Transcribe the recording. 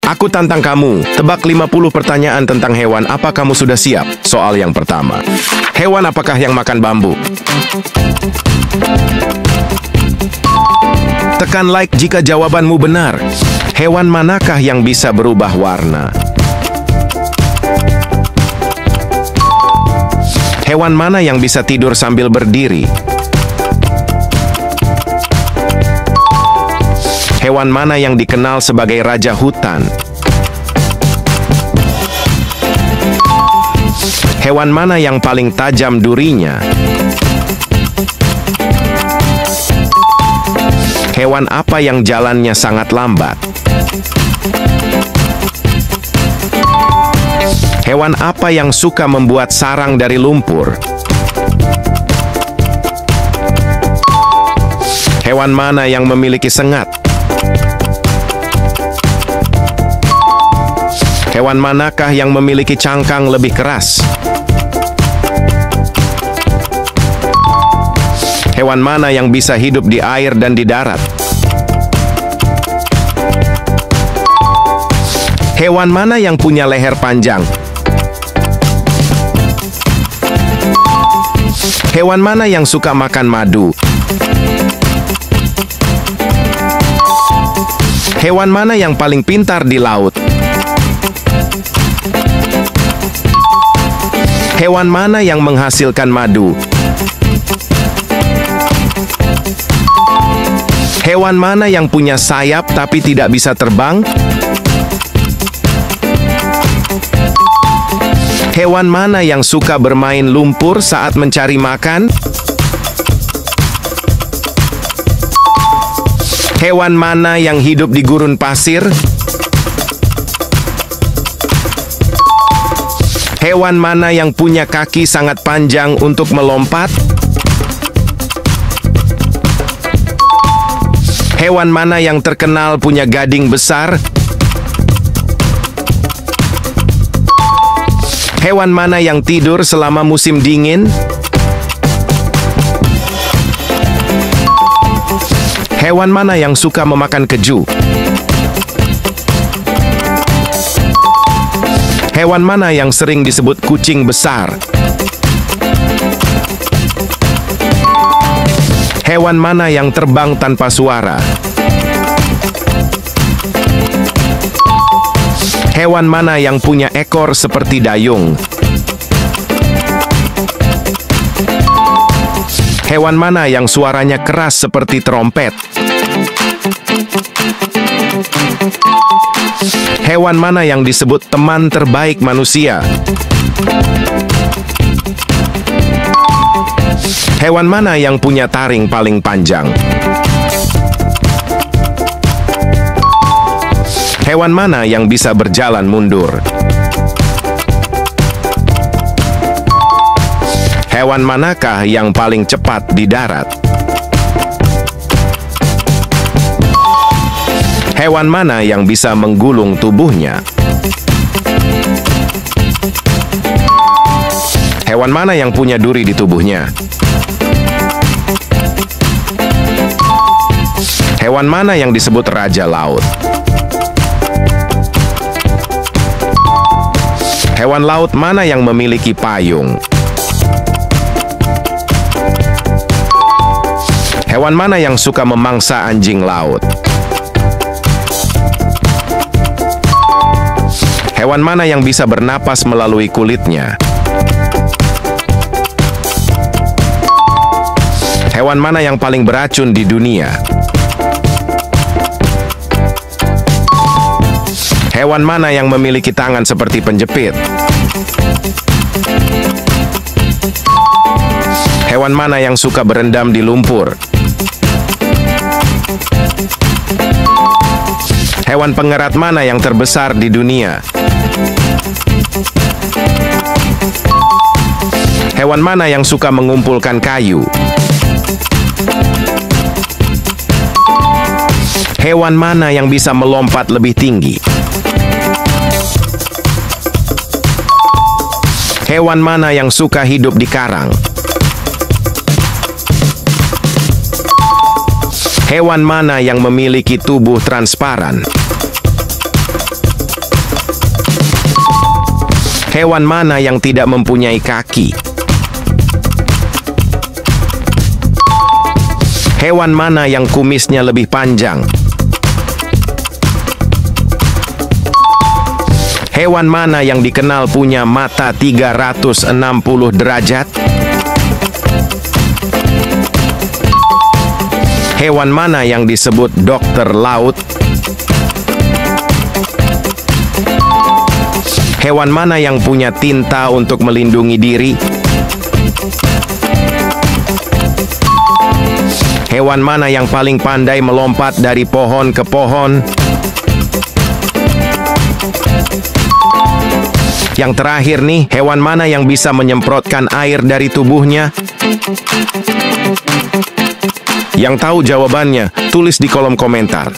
Aku tantang kamu, tebak 50 pertanyaan tentang hewan. Apa kamu sudah siap? Soal yang pertama. Hewan apakah yang makan bambu? Tekan like jika jawabanmu benar. Hewan manakah yang bisa berubah warna? Hewan mana yang bisa tidur sambil berdiri? Hewan mana yang dikenal sebagai raja hutan? Hewan mana yang paling tajam durinya? Hewan apa yang jalannya sangat lambat? Hewan apa yang suka membuat sarang dari lumpur? Hewan mana yang memiliki sengat? Hewan manakah yang memiliki cangkang lebih keras? Hewan mana yang bisa hidup di air dan di darat? Hewan mana yang punya leher panjang? Hewan mana yang suka makan madu? Hewan mana yang paling pintar di laut? Hewan mana yang menghasilkan madu? Hewan mana yang punya sayap tapi tidak bisa terbang? Hewan mana yang suka bermain lumpur saat mencari makan? Hewan mana yang hidup di gurun pasir? Hewan mana yang punya kaki sangat panjang untuk melompat? Hewan mana yang terkenal punya gading besar? Hewan mana yang tidur selama musim dingin? Hewan mana yang suka memakan keju? Hewan mana yang sering disebut kucing besar? Hewan mana yang terbang tanpa suara? Hewan mana yang punya ekor seperti dayung? Hewan mana yang suaranya keras seperti trompet? Hewan mana yang disebut teman terbaik manusia? Hewan mana yang punya taring paling panjang? Hewan mana yang bisa berjalan mundur? Hewan manakah yang paling cepat di darat? Hewan mana yang bisa menggulung tubuhnya? Hewan mana yang punya duri di tubuhnya? Hewan mana yang disebut raja laut? Hewan laut mana yang memiliki payung? Hewan mana yang suka memangsa anjing laut? Hewan mana yang bisa bernapas melalui kulitnya? Hewan mana yang paling beracun di dunia? Hewan mana yang memiliki tangan seperti penjepit? Hewan mana yang suka berendam di lumpur? Hewan pengerat mana yang terbesar di dunia? Hewan mana yang suka mengumpulkan kayu? Hewan mana yang bisa melompat lebih tinggi? Hewan mana yang suka hidup di karang? Hewan mana yang memiliki tubuh transparan? Hewan mana yang tidak mempunyai kaki? Hewan mana yang kumisnya lebih panjang? Hewan mana yang dikenal punya mata 360 derajat? Hewan mana yang disebut dokter laut? Hewan mana yang punya tinta untuk melindungi diri? Hewan mana yang paling pandai melompat dari pohon ke pohon? Yang terakhir nih, hewan mana yang bisa menyemprotkan air dari tubuhnya? Yang tahu jawabannya, tulis di kolom komentar.